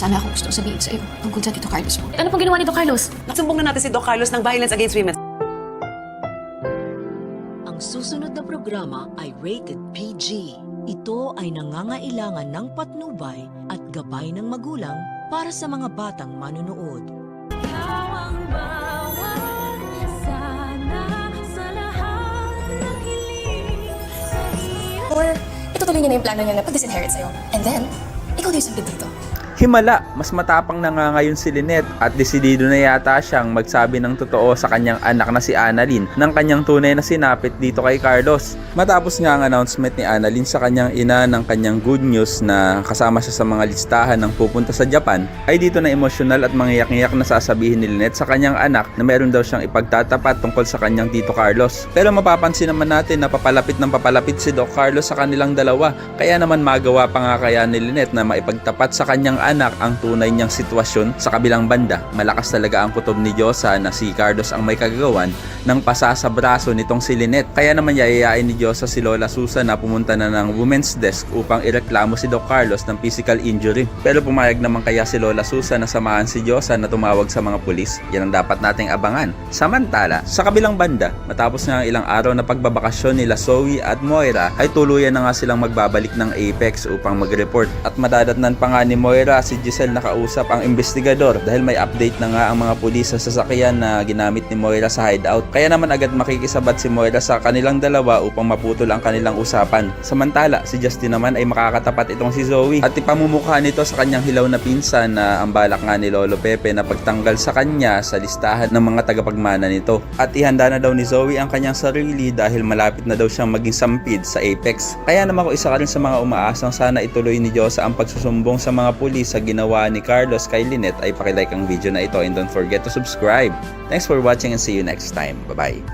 sana akong gusto sabihin sa'yo tungkol sa Tito Carlos mo. Ano pong ginawa ni Doc Carlos? Nagsumbong na natin si Doc Carlos ng violence against women. Ang susunod na programa ay rated PG. Ito ay nangangailangan ng patnubay at gabay ng magulang para sa mga batang manunood. Or itutuloy niya na yung plano niya na pag-disinherit sa'yo. And then, ikaw din yung sampid dito. Himala, mas matapang na nga ngayon si Lynette at desidido na yata siyang magsabi ng totoo sa kanyang anak na si Annalyn ng kanyang tunay na sinapit dito kay Carlos. Matapos nga ang announcement ni Annalyn sa kanyang ina ng kanyang good news na kasama siya sa mga listahan ng pupunta sa Japan, ay dito na emosyonal at mangiyak-ngiyak na sasabihin ni Lynette sa kanyang anak na meron daw siyang ipagtatapat tungkol sa kanyang Tito Carlos. Pero mapapansin naman natin na papalapit ng papalapit si Doc Carlos sa kanilang dalawa, kaya naman magawa pa nga kaya ni Lynette na maipagtapat sa kanyang anak ang tunay niyang sitwasyon. Sa kabilang banda, malakas talaga ang kutob ni Diyosa na si Carlos ang may kagagawan ng pasa sa braso nitong si Lynette. Kaya naman yayayain ni Diyosa si Lola Susan na pumunta na ng women's desk upang ireklamo si Doc Carlos ng physical injury. Pero pumayag naman kaya si Lola Susan na samahan si Diyosa na tumawag sa mga pulis. Yan ang dapat nating abangan. Samantala, sa kabilang banda, matapos nga ang ilang araw na pagbabakasyon nila Zoe at Moira, ay tuluyan na nga silang magbabalik ng Apex upang mag-report. At madadatnan pa nga ni Moira si Giselle nakausap ang investigador dahil may update na nga ang mga pulis sa sasakyan na ginamit ni Moira sa hideout. Kaya naman agad makikisabat si Moira sa kanilang dalawa upang maputol ang kanilang usapan. Samantala, si Justin naman ay makakatapat itong si Zoe at ipamumukha nito sa kanyang hilaw na pinsan na ang balak nga ni Lolo Pepe na pagtanggal sa kanya sa listahan ng mga tagapagmana nito. At ihanda na daw ni Zoe ang kanyang sarili dahil malapit na daw siyang maging sampid sa Apex. Kaya naman ako isa ka rin sa mga umaasang sana ituloy ni Diyosa ang pagsusumbong sa mga pulis sa ginawa ni Carlos kay Lynette. Ay pakilike ang video na ito and don't forget to subscribe. Thanks for watching and see you next time. Bye-bye.